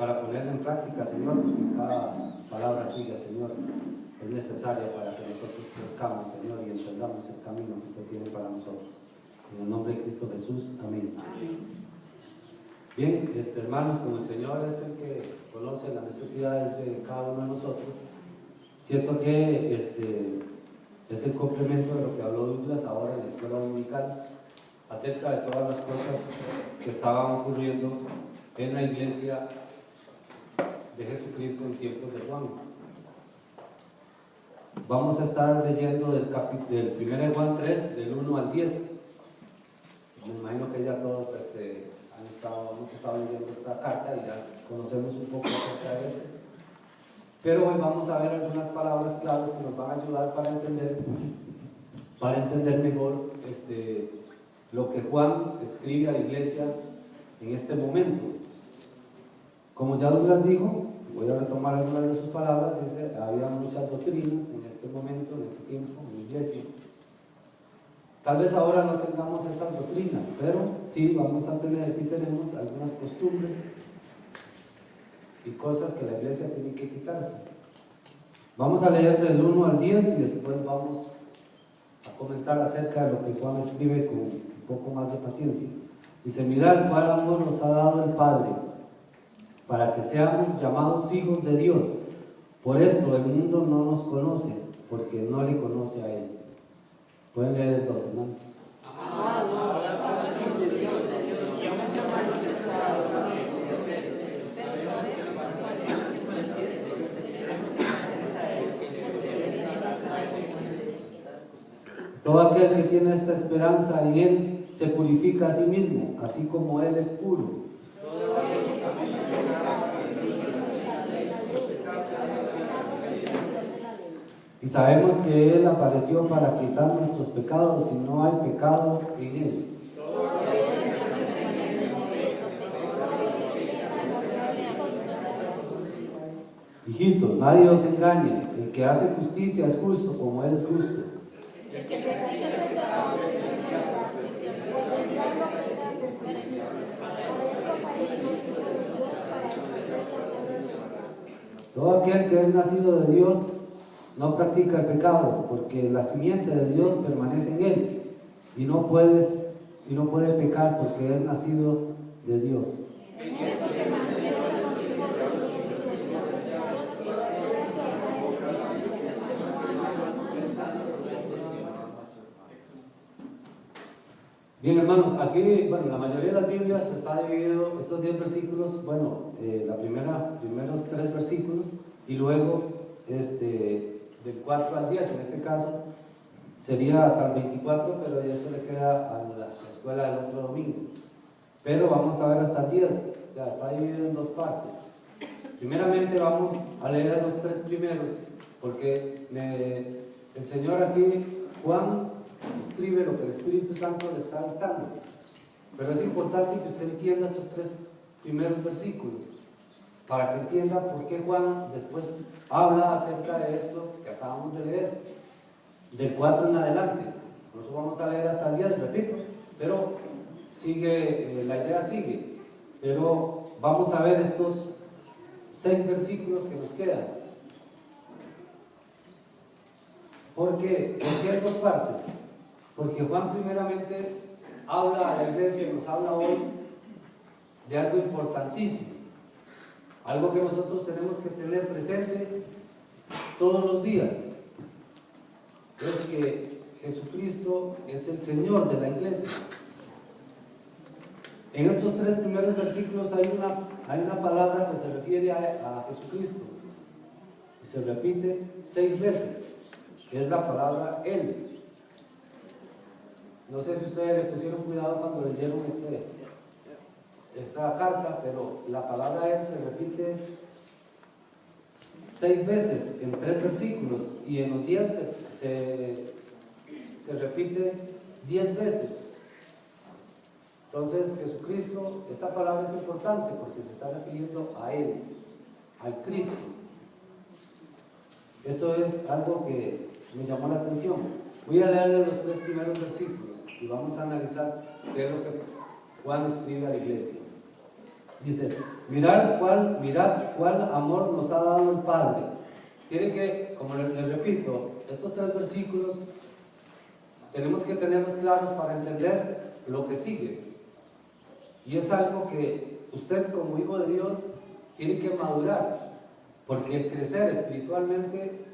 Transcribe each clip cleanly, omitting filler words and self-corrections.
para ponerla en práctica, Señor, porque cada palabra suya, Señor, es necesaria para que nosotros crezcamos, Señor, y entendamos el camino que usted tiene para nosotros. En el nombre de Cristo Jesús, amén. Bien, hermanos, como el Señor es el que conoce las necesidades de cada uno de nosotros, siento que es el complemento de lo que habló Douglas ahora en la escuela dominical acerca de todas las cosas que estaban ocurriendo en la iglesia de Jesucristo en tiempos de Juan. Vamos a estar leyendo del 1 de Juan 3, del 1 al 10. Me imagino que ya todos hemos estado leyendo esta carta y ya conocemos un poco acerca de eso. Pero hoy vamos a ver algunas palabras claves que nos van a ayudar para entender mejor lo que Juan escribe a la iglesia en este momento. Como ya Douglas dijo, voy a retomar algunas de sus palabras. Dice, había muchas doctrinas en este momento, en este tiempo, en la iglesia. Tal vez ahora no tengamos esas doctrinas, pero sí tenemos algunas costumbres y cosas que la iglesia tiene que quitarse. Vamos a leer del 1 al 10 y después vamos a comentar acerca de lo que Juan escribe con un poco más de paciencia. Dice, mirad cuál amor nos ha dado el Padre, para que seamos llamados hijos de Dios. Por esto el mundo no nos conoce, porque no le conoce a Él. Pueden leer el 2, hermanos. Todo aquel que tiene esta esperanza en Él se purifica a sí mismo, así como Él es puro. Y sabemos que Él apareció para quitar nuestros pecados y no hay pecado en Él. Hijitos, nadie os engañe. El que hace justicia es justo como Él es justo. Todo aquel que es nacido de Dios no practica el pecado, porque la simiente de Dios permanece en él y no puede pecar porque es nacido de Dios. Bien, hermanos, aquí, la mayoría de las Biblias está dividido, estos 10 versículos, primeros 3 versículos, y luego del 4 al 10, en este caso, sería hasta el 24, pero eso le queda a la escuela del otro domingo. Pero vamos a ver hasta el 10, o sea, está dividido en 2 partes. Primeramente vamos a leer los 3 primeros, porque el Señor aquí, Juan, escribe lo que el Espíritu Santo le está dictando, pero es importante que usted entienda estos 3 primeros versículos para que entienda por qué Juan después habla acerca de esto que acabamos de leer, del 4 en adelante. Nosotros vamos a leer hasta el 10, repito, pero la idea sigue, pero vamos a ver estos 6 versículos que nos quedan. ¿Por qué? ¿Por qué en 2 partes? Porque Juan primeramente habla a la iglesia y nos habla hoy de algo importantísimo, algo que nosotros tenemos que tener presente todos los días. Es que Jesucristo es el Señor de la iglesia. En estos 3 primeros versículos hay una palabra que se refiere a Jesucristo y se repite 6 veces, que es la palabra Él. No sé si ustedes le pusieron cuidado cuando leyeron esta carta, pero la palabra Él se repite 6 veces en 3 versículos, y en los 10 se repite 10 veces. Entonces Jesucristo, esta palabra es importante porque se está refiriendo a Él, al Cristo. Eso es algo que me llamó la atención. Voy a leerle los 3 primeros versículos y vamos a analizar qué es lo que Juan escribe a la iglesia. Dice, mirad cuál amor nos ha dado el Padre. Tiene que, como les repito, estos 3 versículos tenemos que tenerlos claros para entender lo que sigue. Y es algo que usted como hijo de Dios tiene que madurar, porque el crecer espiritualmente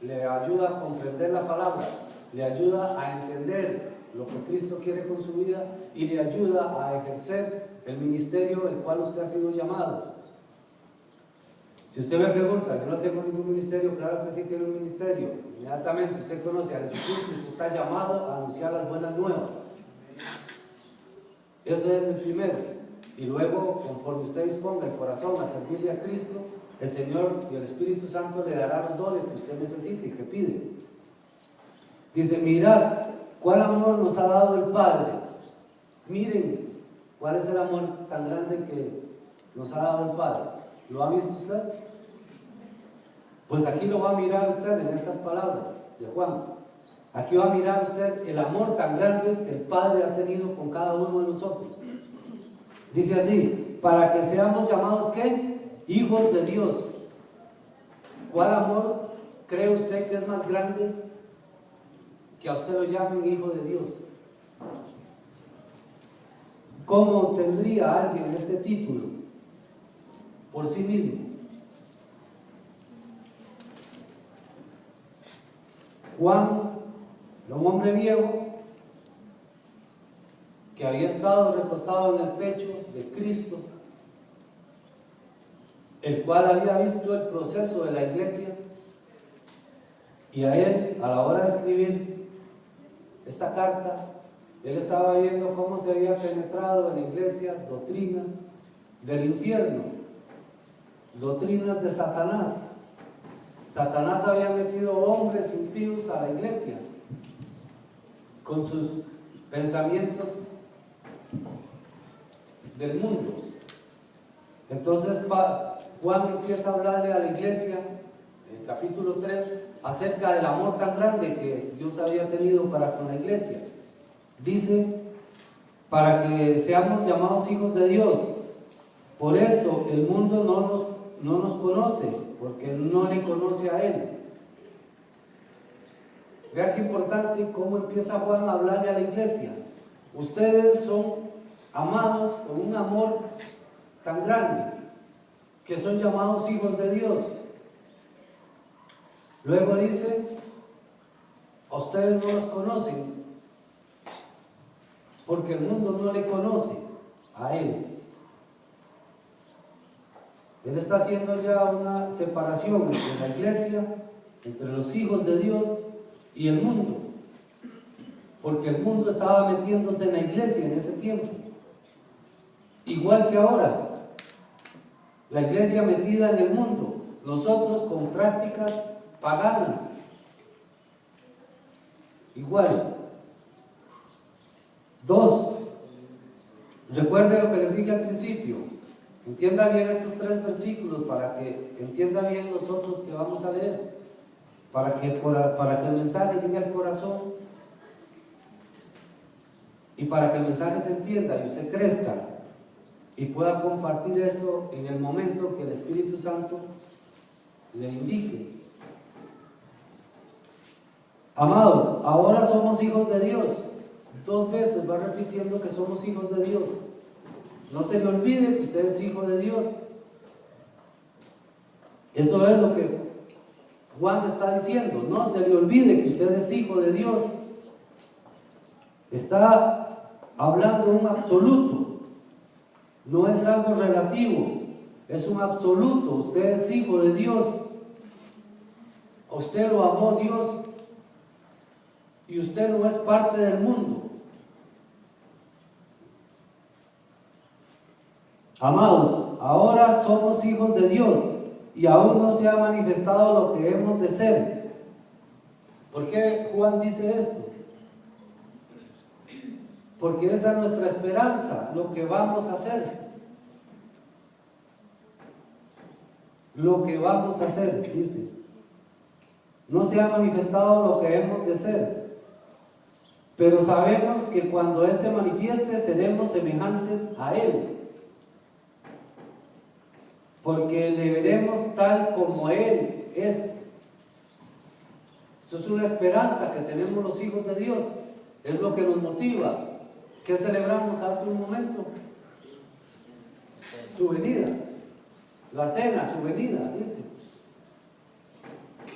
le ayuda a comprender la palabra, le ayuda a entender lo que Cristo quiere con su vida y le ayuda a ejercer el ministerio el cual usted ha sido llamado. Si usted me pregunta, yo no tengo ningún ministerio, claro que sí tiene un ministerio. Inmediatamente usted conoce a Jesucristo y usted está llamado a anunciar las buenas nuevas. Eso es el primero. Y luego, conforme usted disponga el corazón a servirle a Cristo, el Señor y el Espíritu Santo le dará los dones que usted necesite y que pide. Dice, mirad cuál amor nos ha dado el Padre. Miren cuál es el amor tan grande que nos ha dado el Padre. ¿Lo ha visto usted? Pues aquí lo va a mirar usted en estas palabras de Juan. Aquí va a mirar usted el amor tan grande que el Padre ha tenido con cada uno de nosotros. Dice así, para que seamos llamados, ¿qué? Hijos de Dios. ¿Cuál amor cree usted que es más grande que a usted lo llamen hijo de Dios? ¿Cómo tendría alguien este título por sí mismo? Juan era un hombre viejo que había estado recostado en el pecho de Cristo, el cual había visto el proceso de la iglesia, y a él, a la hora de escribir esta carta, él estaba viendo cómo se había penetrado en la iglesia doctrinas del infierno, doctrinas de Satanás. Satanás había metido hombres impíos a la iglesia con sus pensamientos del mundo. Entonces Juan empieza a hablarle a la iglesia en el capítulo 3 acerca del amor tan grande que Dios había tenido para con la iglesia. Dice, para que seamos llamados hijos de Dios. Por esto el mundo no nos conoce, porque no le conoce a Él. Vea qué importante cómo empieza Juan a hablarle a la iglesia. Ustedes son amados con un amor tan grande, que son llamados hijos de Dios. Luego dice, a ustedes no los conocen, porque el mundo no le conoce a Él. Él está haciendo ya una separación entre la iglesia, entre los hijos de Dios y el mundo, porque el mundo estaba metiéndose en la iglesia en ese tiempo, igual que ahora, la iglesia metida en el mundo, nosotros con prácticas paganas, igual. 2, recuerde lo que les dije al principio. Entienda bien estos 3 versículos para que entienda bien los otros que vamos a leer, para que el mensaje llegue al corazón y para que el mensaje se entienda y usted crezca y pueda compartir esto en el momento que el Espíritu Santo le indique. Amados, ahora somos hijos de Dios. 2 veces va repitiendo que somos hijos de Dios. No se le olvide que usted es hijo de Dios. Eso es lo que Juan está diciendo. No se le olvide que usted es hijo de Dios. Está hablando de un absoluto. No es algo relativo. Es un absoluto. Usted es hijo de Dios. A usted lo amó Dios. Y usted no es parte del mundo. Amados, ahora somos hijos de Dios y aún no se ha manifestado lo que hemos de ser. ¿Por qué Juan dice esto? Porque esa es nuestra esperanza, lo que vamos a hacer. Lo que vamos a hacer, dice. No se ha manifestado lo que hemos de ser. Pero sabemos que cuando Él se manifieste seremos semejantes a Él, porque le veremos tal como Él es. Eso es una esperanza que tenemos los hijos de Dios, es lo que nos motiva. ¿Qué celebramos hace un momento? Su venida, la cena, su venida, dice.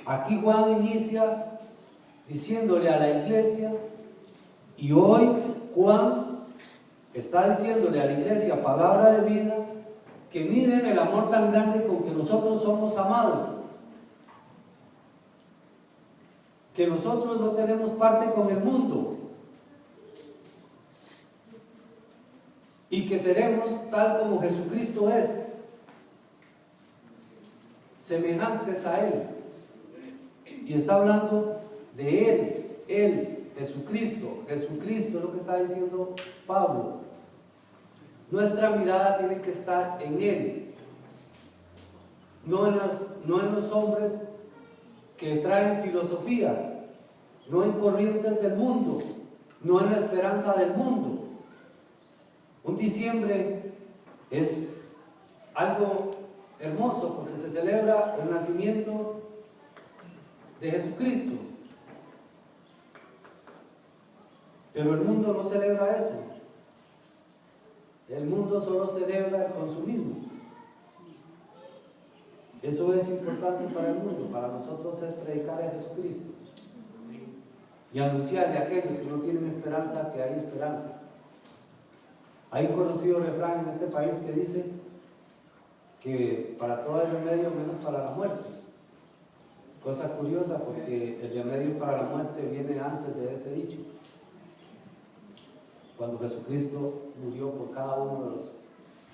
Aquí Juan inicia diciéndole a la iglesia, y hoy Juan está diciéndole a la iglesia palabra de vida, que miren el amor tan grande con que nosotros somos amados, que nosotros no tenemos parte con el mundo y que seremos tal como Jesucristo es, semejantes a Él. Y está hablando de Él, Jesucristo. Jesucristo es lo que está diciendo Pablo. Nuestra mirada tiene que estar en Él, no en los hombres que traen filosofías, no en corrientes del mundo, no en la esperanza del mundo. Un diciembre es algo hermoso porque se celebra el nacimiento de Jesucristo, pero el mundo no celebra eso. El mundo solo celebra el consumismo. Eso es importante para el mundo. Para nosotros es predicar a Jesucristo y anunciarle a aquellos que no tienen esperanza que hay esperanza. Hay un conocido refrán en este país que dice que para todo hay remedio menos para la muerte. Cosa curiosa, porque el remedio para la muerte viene antes de ese dicho, cuando Jesucristo murió por cada uno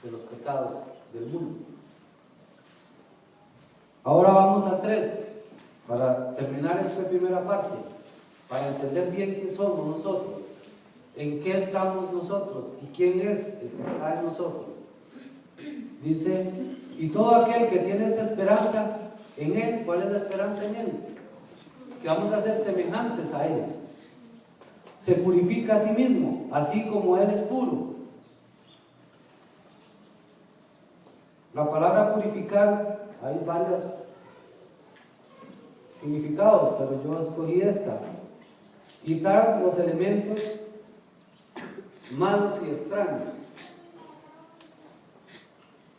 de los pecados del mundo. Ahora vamos a 3, para terminar esta primera parte, para entender bien qué somos nosotros, en qué estamos nosotros y quién es el que está en nosotros. Dice, y todo aquel que tiene esta esperanza en Él, ¿cuál es la esperanza en Él? Que vamos a ser semejantes a Él. Se purifica a sí mismo, así como Él es puro. La palabra purificar, hay varios significados, pero yo escogí esta: quitar los elementos malos y extraños.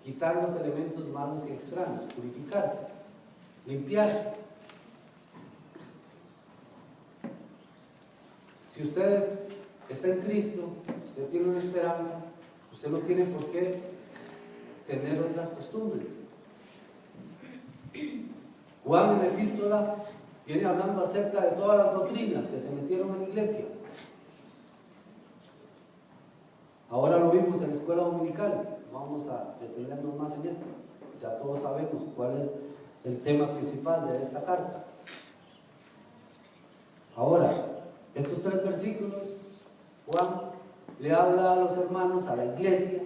Quitar los elementos malos y extraños, purificarse, limpiarse. Si usted está en Cristo, usted tiene una esperanza, usted no tiene por qué tener otras costumbres. Juan en la epístola viene hablando acerca de todas las doctrinas que se metieron en la iglesia. Ahora lo vimos en la escuela dominical. Vamos a detenernos más en esto. Ya todos sabemos cuál es el tema principal de esta carta. Ahora, estos 3 versículos, Juan le habla a los hermanos, a la iglesia,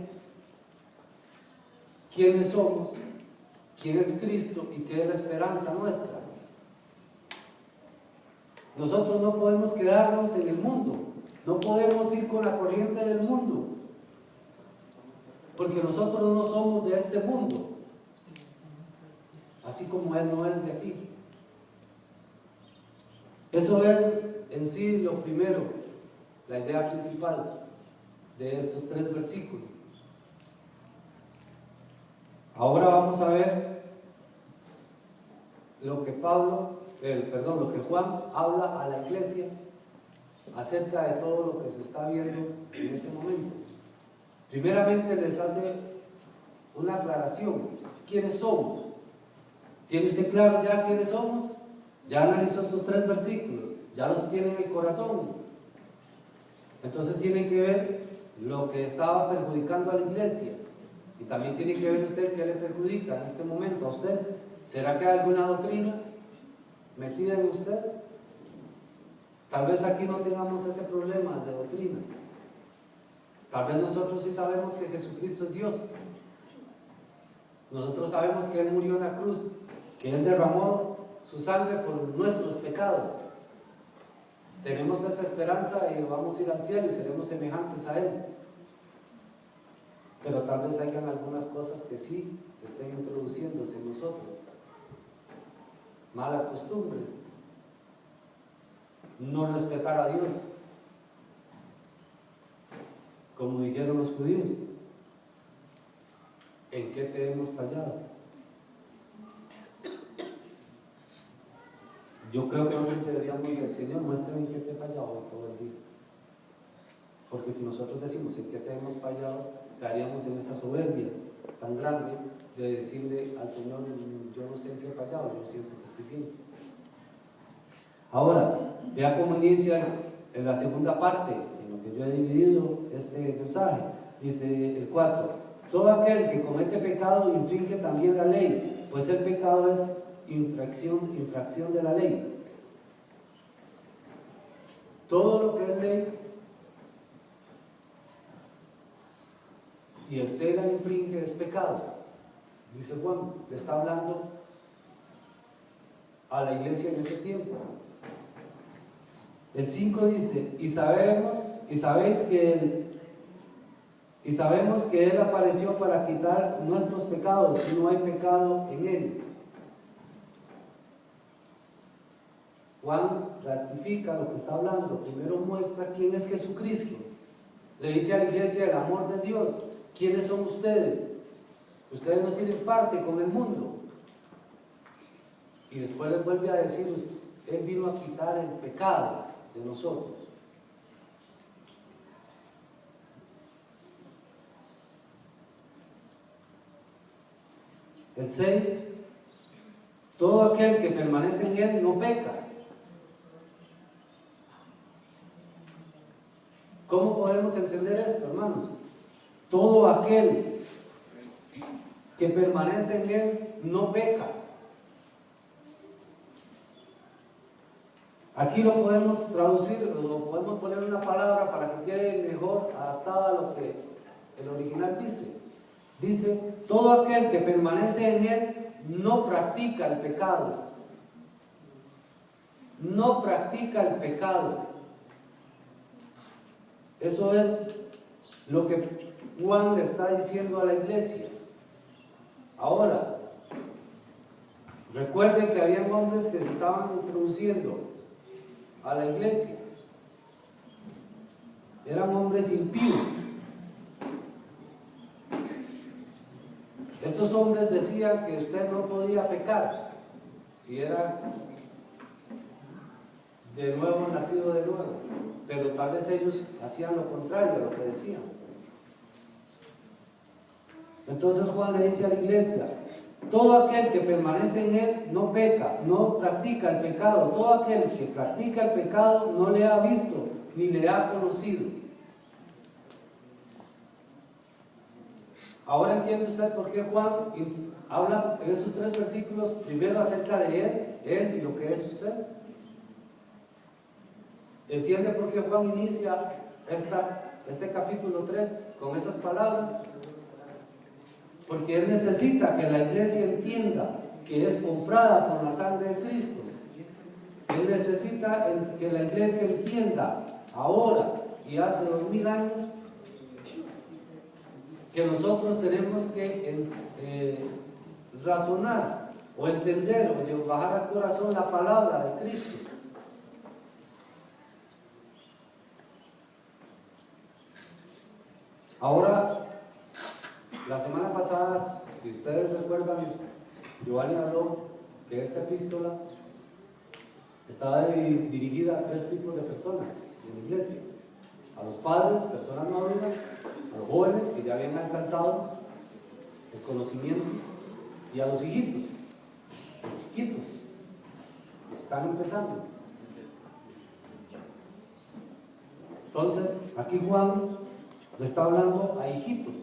quiénes somos, quién es Cristo y qué es la esperanza nuestra. Nosotros no podemos quedarnos en el mundo, no podemos ir con la corriente del mundo, porque nosotros no somos de este mundo, así como Él no es de aquí. Eso es en sí lo primero, la idea principal de estos 3 versículos. Ahora vamos a ver lo que lo que Juan habla a la iglesia acerca de todo lo que se está viendo en ese momento. Primeramente les hace una aclaración: ¿quiénes somos? ¿Tiene usted claro ya quiénes somos? Ya analizó estos 3 versículos, ya los tiene en el corazón. Entonces tiene que ver lo que estaba perjudicando a la iglesia, y también tiene que ver usted qué le perjudica en este momento a usted. ¿Será que hay alguna doctrina metida en usted? Tal vez aquí no tengamos ese problema de doctrinas. Tal vez nosotros sí sabemos que Jesucristo es Dios. Nosotros sabemos que Él murió en la cruz, que Él derramó su sangre por nuestros pecados. Tenemos esa esperanza y vamos a ir al cielo y seremos semejantes a Él. pero tal vez hayan algunas cosas que sí estén introduciéndose en nosotros. Malas costumbres, no respetar a Dios, como dijeron los judíos. ¿En qué te hemos fallado? Yo creo que nosotros deberíamos decir: Señor, muéstrame en qué te he fallado todo el día. Porque si nosotros decimos en qué te hemos fallado, caeríamos en esa soberbia tan grande de decirle al Señor: yo no sé en qué he fallado, yo siento que estoy bien. Ahora, vea cómo inicia en la segunda parte, en lo que yo he dividido este mensaje. Dice el 4: todo aquel que comete pecado infringe también la ley, pues el pecado es infracción de la ley. Todo lo que es ley y usted la infringe es pecado. Dice Juan, le está hablando a la iglesia en ese tiempo. El 5 dice: y sabemos que Él apareció para quitar nuestros pecados y no hay pecado en Él. Juan ratifica lo que está hablando. Primero muestra quién es Jesucristo. Le dice a la iglesia el amor de Dios. ¿Quiénes son ustedes? Ustedes no tienen parte con el mundo. Y después les vuelve a decir: Él vino a quitar el pecado de nosotros. El 6: todo aquel que permanece en Él no peca. ¿Cómo podemos entender esto, hermanos? Todo aquel que permanece en Él no peca. Aquí lo podemos traducir, lo podemos poner una palabra para que quede mejor adaptada a lo que el original dice. Dice: todo aquel que permanece en Él no practica el pecado. No practica el pecado. Eso es lo que Juan le está diciendo a la iglesia. Ahora, recuerden que habían hombres que se estaban introduciendo a la iglesia. Eran hombres impíos. Estos hombres decían que usted no podía pecar si era de nuevo, nacido de nuevo, pero tal vez ellos hacían lo contrario a lo que decían. Entonces Juan le dice a la iglesia: todo aquel que permanece en Él no peca, no practica el pecado. Todo aquel que practica el pecado no le ha visto ni le ha conocido. Ahora entiende usted por qué Juan habla en esos 3 versículos primero acerca de Él y lo que es usted. ¿Entiende por qué Juan inicia este capítulo 3 con esas palabras? Porque Él necesita que la iglesia entienda que es comprada con la sangre de Cristo. Él necesita que la iglesia entienda ahora y hace 2000 años que nosotros tenemos que razonar o entender o bajar al corazón la palabra de Cristo. Ahora, la semana pasada, si ustedes recuerdan, Giovanni habló que esta epístola estaba dirigida a 3 tipos de personas en la iglesia: a los padres, personas maduras; a los jóvenes que ya habían alcanzado el conocimiento; y a los hijitos, los chiquitos que están empezando. Entonces, aquí Juan le está hablando a hijitos,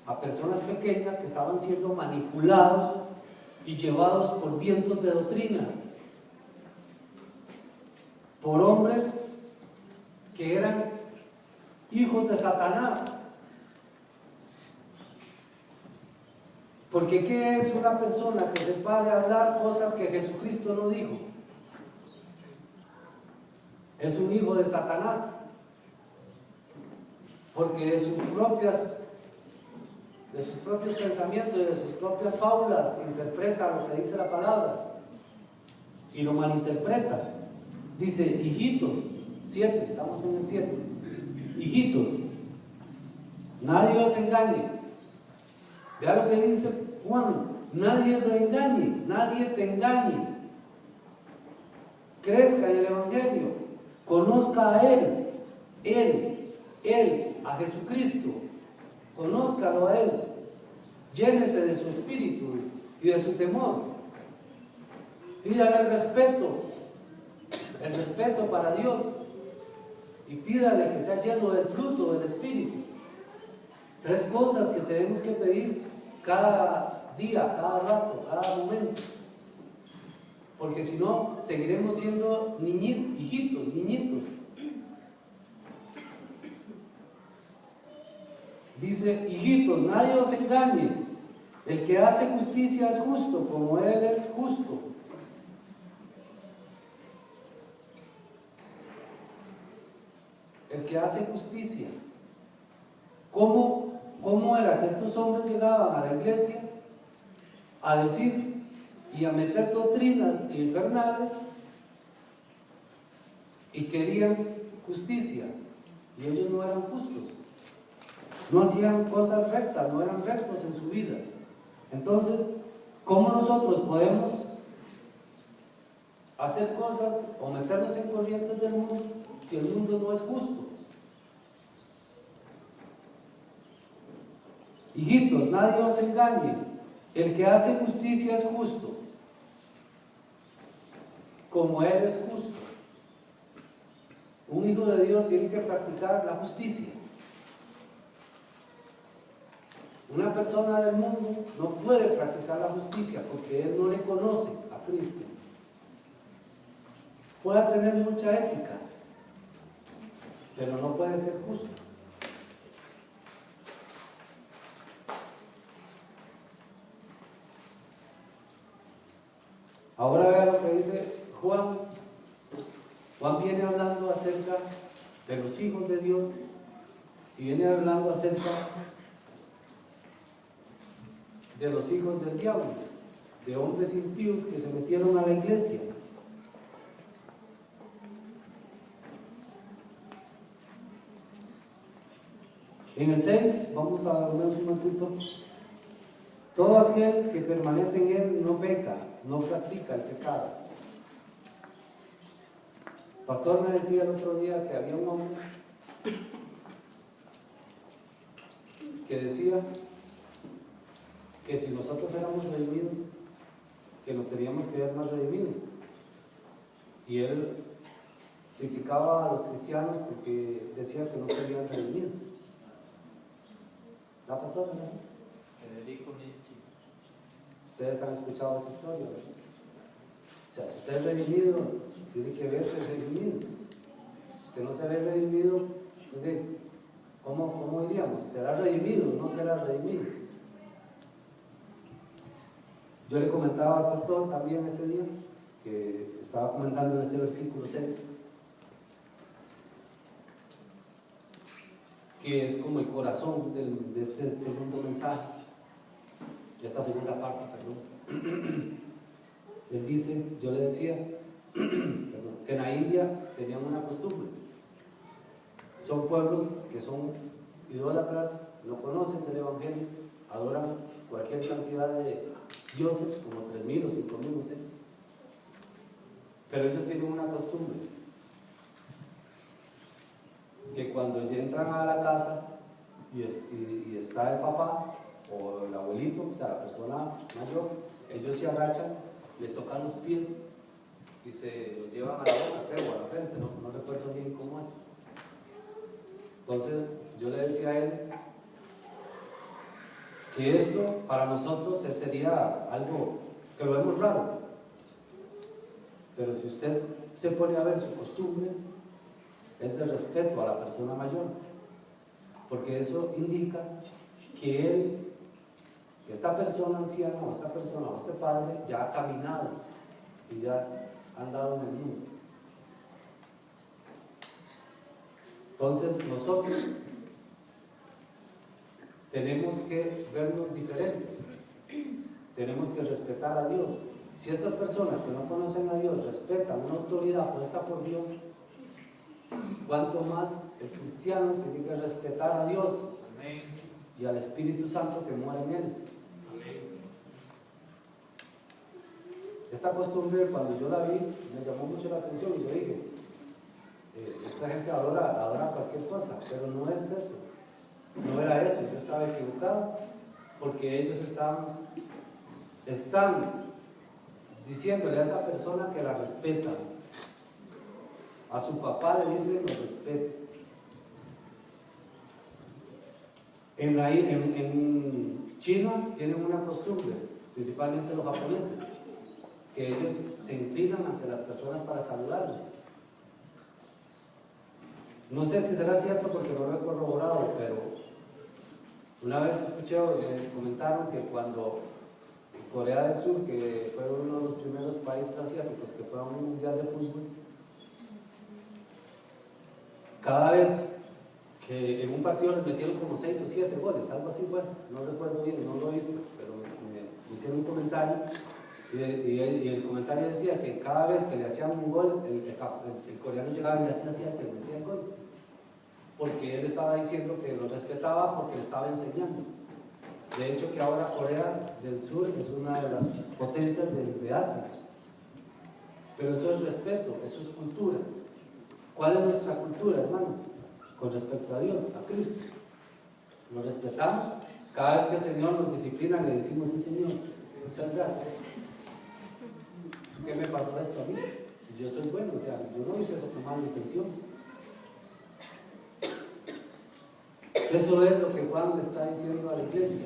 a personas pequeñas que estaban siendo manipulados y llevados por vientos de doctrina, por hombres que eran hijos de Satanás. Porque ¿qué es una persona que se pare a hablar cosas que Jesucristo no dijo? Es un hijo de Satanás, porque sus propias de sus propios pensamientos y de sus propias fábulas, interpreta lo que dice la palabra y lo malinterpreta. Dice, hijitos, 7, estamos en el 7. Hijitos, nadie os engañe. Vea lo que dice Juan, nadie lo engañe, nadie te engañe. Crezca en el Evangelio, conozca a Él, a Jesucristo, conózcalo a Él, llénese de su espíritu y de su temor. Pídale el respeto para Dios, y pídale que sea lleno del fruto del Espíritu. 3 cosas que tenemos que pedir cada día, cada rato, cada momento, porque si no, seguiremos siendo hijitos, niñitos. Dice, hijitos, nadie os engañe, el que hace justicia es justo, como Él es justo. El que hace justicia. ¿Cómo era que estos hombres llegaban a la iglesia a decir y a meter doctrinas infernales y querían justicia? Y ellos no eran justos, no hacían cosas rectas, no eran rectos en su vida. Entonces, ¿cómo nosotros podemos hacer cosas o meternos en corrientes del mundo si el mundo no es justo? Hijitos, nadie os engañe, el que hace justicia es justo, como Él es justo. Un hijo de Dios tiene que practicar la justicia. Una persona del mundo no puede practicar la justicia porque él no le conoce a Cristo. Puede tener mucha ética, pero no puede ser justo. Ahora vea lo que dice Juan. Juan viene hablando acerca de los hijos de Dios y viene hablando acerca de los hijos del diablo, de hombres impíos que se metieron a la iglesia. En el 6, vamos a vernos un momentito. Todo aquel que permanece en Él no peca, no practica el pecado. Pastor me decía el otro día que había un hombre que decía que si nosotros éramos redimidos, que nos teníamos que ver más redimidos. Y él criticaba a los cristianos porque decía que no se habían redimido. ¿La pastora? ¿No? Ustedes han escuchado esa historia, ¿verdad? O sea, si usted es redimido, tiene que verse redimido. Si usted no se ve redimido, pues, ¿cómo diríamos? ¿Será redimido o no será redimido? Yo le comentaba al pastor también ese día, que estaba comentando en este versículo 6, que es como el corazón de este segundo mensaje, de esta segunda parte, perdón. Él dice, yo le decía, que en la India tenían una costumbre. Son pueblos que son idólatras, no conocen del Evangelio, adoran cualquier cantidad de dioses, como 3,000 o 5,000, no sé. Pero ellos tienen una costumbre, que cuando ya entran a la casa y está el papá o el abuelito, o sea, la persona mayor, ellos se agachan, le tocan los pies y se los llevan a la boca, creo, a la frente, no recuerdo bien cómo es. Entonces yo le decía a él que esto para nosotros sería algo que lo vemos raro, pero si usted se pone a ver su costumbre, es de respeto a la persona mayor, porque eso indica que esta persona anciana o esta persona o este padre ya ha caminado y ya ha andado en el mundo. Entonces nosotros tenemos que vernos diferentes, tenemos que respetar a Dios. Si estas personas que no conocen a Dios respetan una autoridad puesta por Dios, ¿cuánto más el cristiano tiene que respetar a Dios y al Espíritu Santo que mora en él? Esta costumbre, cuando yo la vi, me llamó mucho la atención y yo dije, esta gente adora cualquier cosa, pero no es eso, no era eso. Yo estaba equivocado, porque ellos están diciéndole a esa persona que la respeta. A su papá le dicen lo respeto. En China tienen una costumbre, principalmente los japoneses, que ellos se inclinan ante las personas para saludarles. No sé si será cierto porque no lo he corroborado, pero una vez escuché, me comentaron que cuando Corea del Sur, que fue uno de los primeros países asiáticos que fue a un mundial de fútbol, cada vez que en un partido les metieron como 6 o 7 goles, algo así, bueno, no recuerdo bien, no lo he visto, pero me hicieron un comentario y el comentario decía que cada vez que le hacían un gol, el coreano llegaba y le hacía que le metía el gol, porque él estaba diciendo que lo respetaba porque le estaba enseñando. De hecho, que ahora Corea del Sur es una de las potencias de Asia, pero eso es respeto, eso es cultura. ¿Cuál es nuestra cultura, hermanos? Con respecto a Dios, a Cristo. Lo respetamos. Cada vez que el Señor nos disciplina, le decimos: sí, Señor, muchas gracias. ¿Qué me pasó esto a mí? Si yo soy bueno, o sea, yo no hice eso con mala intención. Eso es lo que Juan le está diciendo a la iglesia.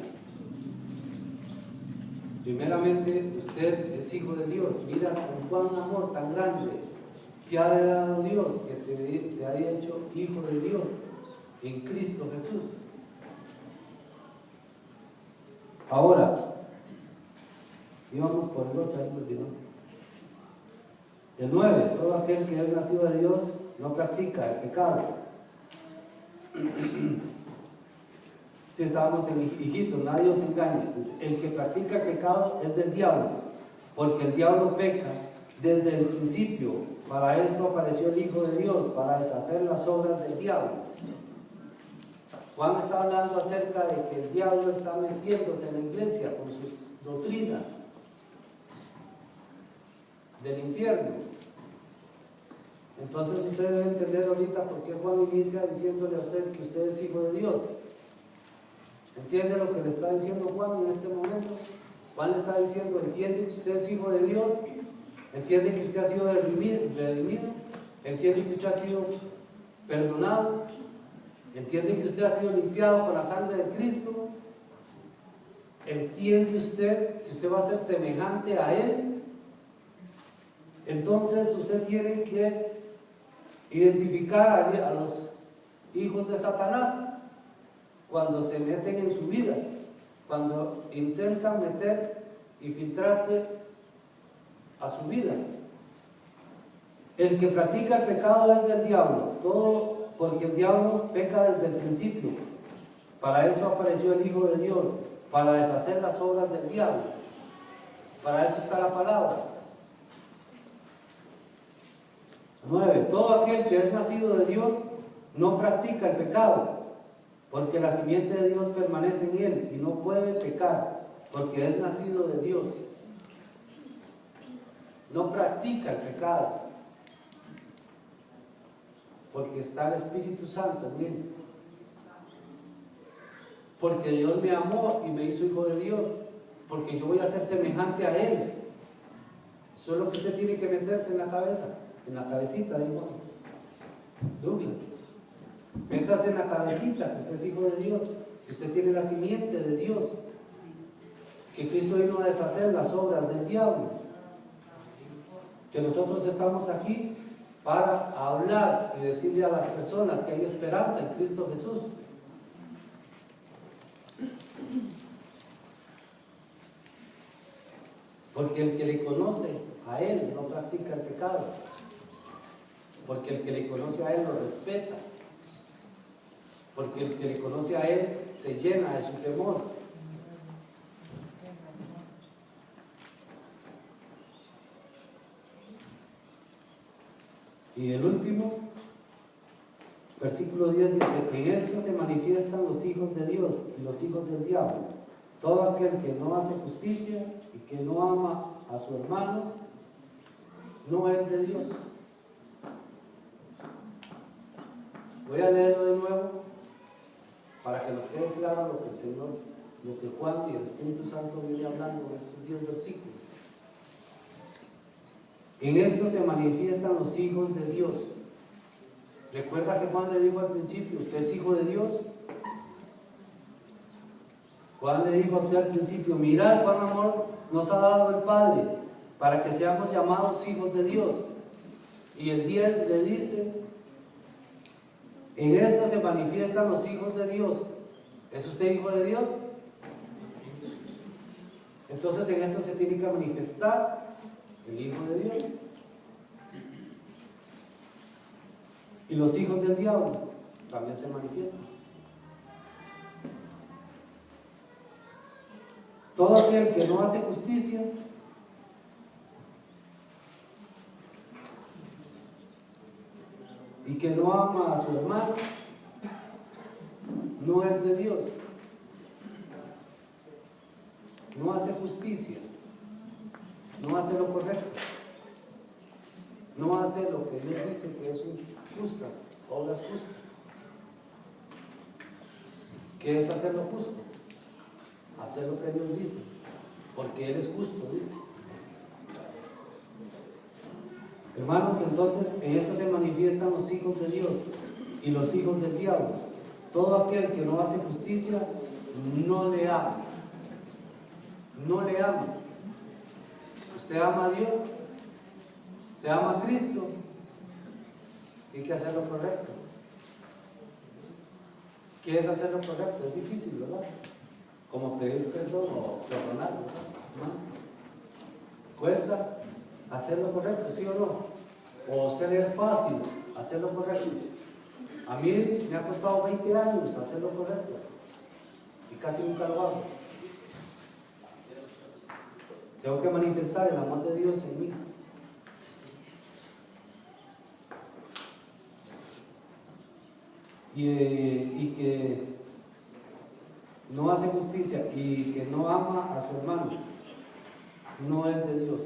Primeramente, usted es hijo de Dios. Mira con cuán amor tan grande te ha dado Dios, que te ha hecho hijo de Dios en Cristo Jesús. Ahora, íbamos por el 8, ahí me olvidó. El 9, todo aquel que es nacido de Dios no practica el pecado. Si estábamos en hijitos, nadie os engañe. El que practica el pecado es del diablo, porque el diablo peca desde el principio. Para esto apareció el Hijo de Dios, para deshacer las obras del diablo. Juan está hablando acerca de que el diablo está metiéndose en la iglesia con sus doctrinas del infierno. Entonces usted debe entender ahorita por qué Juan inicia diciéndole a usted que usted es hijo de Dios. ¿Entiende lo que le está diciendo Juan en este momento? Juan le está diciendo: ¿entiende que usted es hijo de Dios? ¿Entiende que usted ha sido redimido? ¿Entiende que usted ha sido perdonado? ¿Entiende que usted ha sido limpiado con la sangre de Cristo? ¿Entiende usted que usted va a ser semejante a Él? Entonces usted tiene que identificar a los hijos de Satanás cuando se meten en su vida, cuando intentan meter y filtrarse a su vida. El que practica el pecado es del diablo, todo porque el diablo peca desde el principio. Para eso apareció el Hijo de Dios, para deshacer las obras del diablo. Para eso está la palabra. 9. Todo aquel que es nacido de Dios no practica el pecado, porque la simiente de Dios permanece en él y no puede pecar, porque es nacido de Dios. No practica el pecado, porque está el Espíritu Santo en él. Porque Dios me amó y me hizo hijo de Dios, porque yo voy a ser semejante a Él. Eso es lo que usted tiene que meterse en la cabeza, en la cabecita de Juan Douglas. Métase en la cabecita que usted es hijo de Dios, que usted tiene la simiente de Dios, que Cristo vino a deshacer las obras del diablo, que nosotros estamos aquí para hablar y decirle a las personas que hay esperanza en Cristo Jesús. Porque el que le conoce a Él no practica el pecado, porque el que le conoce a Él lo respeta. porque el que le conoce a Él se llena de su temor. Y el último, versículo 10 dice: en esto se manifiestan los hijos de Dios y los hijos del diablo. Todo aquel que no hace justicia y que no ama a su hermano no es de Dios. Voy a leerlo de nuevo para que nos quede claro lo que el Señor, lo que Juan y el Espíritu Santo viene hablando en estos 10 versículos. En esto se manifiestan los hijos de Dios. Recuerda que Juan le dijo al principio: ¿usted es hijo de Dios? Juan le dijo a usted al principio: mirad cuán amor nos ha dado el Padre para que seamos llamados hijos de Dios. Y el 10 le dice: en esto se manifiestan los hijos de Dios. ¿Es usted hijo de Dios? Entonces en esto se tiene que manifestar el Hijo de Dios. Y los hijos del diablo también se manifiestan. Todo aquel que no hace justicia y que no ama a su hermano no es de Dios. No hace justicia, no hace lo correcto, no hace lo que Dios dice que es justas, obras justas. ¿Qué es hacer lo justo? Hacer lo que Dios dice, porque Él es justo, dice. Hermanos, entonces en esto se manifiestan los hijos de Dios y los hijos del diablo. Todo aquel que no hace justicia no le ama. No le ama. Usted ama a Dios, usted ama a Cristo, tiene que hacer lo correcto. ¿Qué es hacer lo correcto? Es difícil, ¿verdad? Como pedir perdón o perdonar, ¿verdad? ¿No? Cuesta hacer lo correcto, ¿sí o no? O a usted le es fácil hacer lo correcto. A mí me ha costado 20 años hacer lo correcto y casi nunca lo hago. Tengo que manifestar el amor de Dios en mí. Y que no hace justicia y que no ama a su hermano no es de Dios.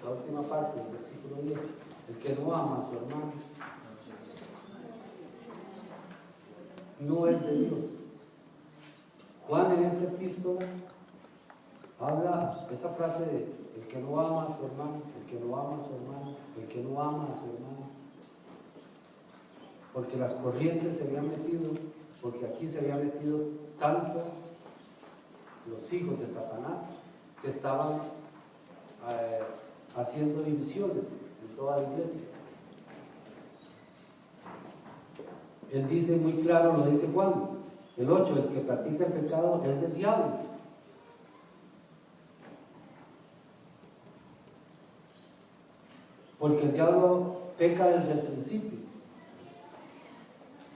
La última parte del versículo 10: el que no ama a su hermano no es de Dios. Juan en esta epístola habla esa frase de el que no ama a tu hermano, el que no ama a su hermano, el que no ama a su hermano, porque las corrientes se habían metido, porque aquí se habían metido tanto los hijos de Satanás que estaban haciendo divisiones en toda la iglesia. Él dice muy claro, lo dice Juan, el 8: el que practica el pecado es del diablo. Porque el diablo peca desde el principio.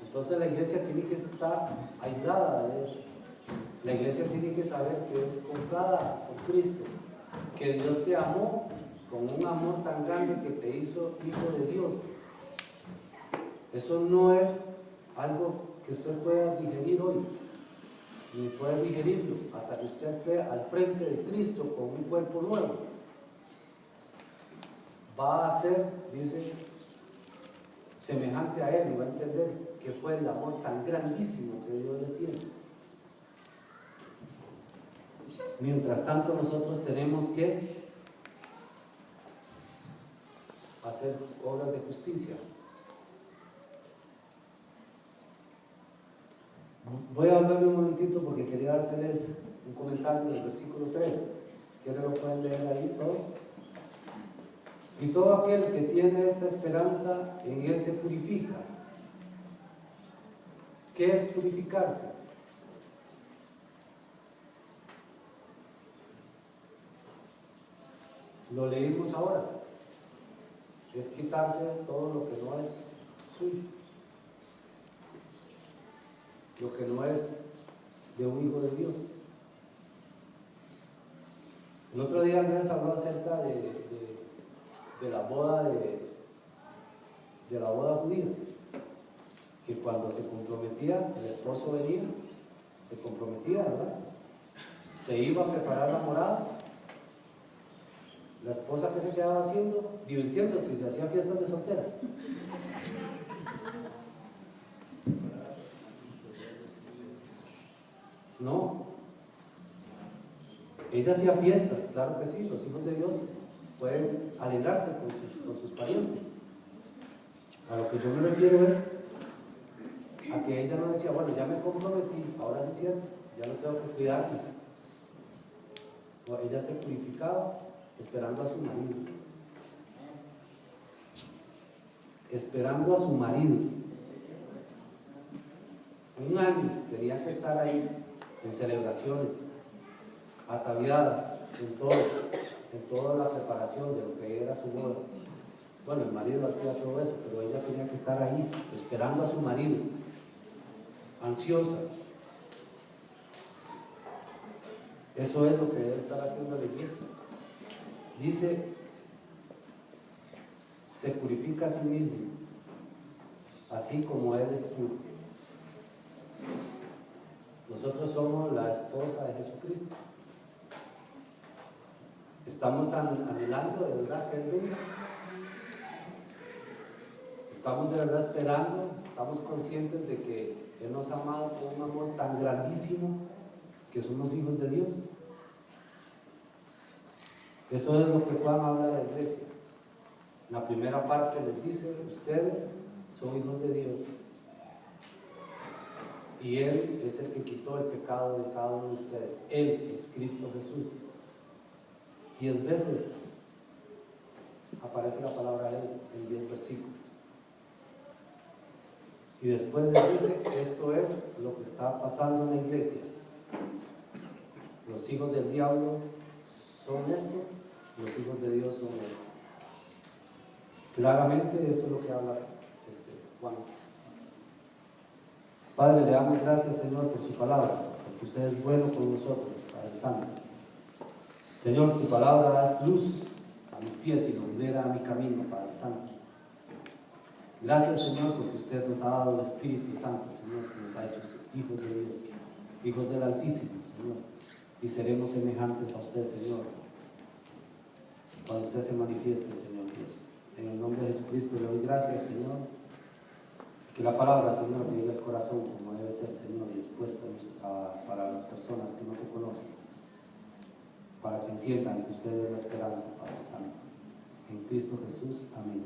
Entonces la iglesia tiene que estar aislada de eso. La iglesia tiene que saber que es comprada por Cristo, que Dios te amó con un amor tan grande que te hizo hijo de Dios. Eso no es algo que usted pueda digerir hoy, ni puede digerirlo hasta que usted esté al frente de Cristo con un cuerpo nuevo. Va a ser, dice, semejante a Él y va a entender que fue el amor tan grandísimo que Dios le tiene. Mientras tanto, nosotros tenemos que hacer obras de justicia. Voy a volverme un momentito porque quería hacerles un comentario del versículo 3. Si quieren lo pueden leer ahí todos. Y todo aquel que tiene esta esperanza en Él se purifica. ¿Qué es purificarse? Lo leímos ahora. Es quitarse todo lo que no es suyo. lo que no es de un hijo de Dios. El otro día Andrés habló acerca de la boda de la boda judía, que cuando se comprometía, el esposo venía, se comprometía, ¿verdad? Se iba a preparar la morada. La esposa, ¿qué se quedaba haciendo? Divirtiéndose, se hacía fiestas de soltera. No, ella hacía fiestas, claro que sí, los hijos de Dios pueden alegrarse con sus parientes. A lo que yo me refiero es a que ella no decía, bueno, ya me comprometí, ahora sí es cierto, ya no tengo que cuidarme. No, ella se purificaba esperando a su marido. Esperando a su marido. Un año tenía que estar ahí en celebraciones, ataviada en toda la preparación de lo que era su boda. Bueno, el marido hacía todo eso, pero ella tenía que estar ahí esperando a su marido, ansiosa. Eso es lo que debe estar haciendo la iglesia. Dice, se purifica a sí mismo, así como Él es puro. Nosotros somos la esposa de Jesucristo. Estamos anhelando de verdad que Él venga. Estamos de verdad esperando, estamos conscientes de que Él nos ha amado con un amor tan grandísimo que somos hijos de Dios. Eso es lo que Juan habla de la iglesia. En la primera parte les dice, ustedes son hijos de Dios. Y Él es el que quitó el pecado de cada uno de ustedes. Él es Cristo Jesús. 10 veces aparece la palabra Él en 10 versículos. Y después les dice, esto es lo que está pasando en la iglesia. Los hijos del diablo son esto, los hijos de Dios son esto. Claramente eso es lo que habla Juan. Padre, le damos gracias, Señor, por su palabra, porque usted es bueno con nosotros, Padre Santo. Señor, tu palabra es luz a mis pies y lumbrera a mi camino, Padre Santo. Gracias, Señor, porque usted nos ha dado el Espíritu Santo, Señor, que nos ha hecho hijos de Dios, hijos del Altísimo, Señor, y seremos semejantes a usted, Señor, cuando usted se manifieste, Señor Dios. En el nombre de Jesucristo le doy gracias, Señor, que la palabra, Señor, llegue al corazón como debe ser, Señor, y expuesta para las personas que no te conocen, para que entiendan que usted es la esperanza, Padre Santo. En Cristo Jesús, amén.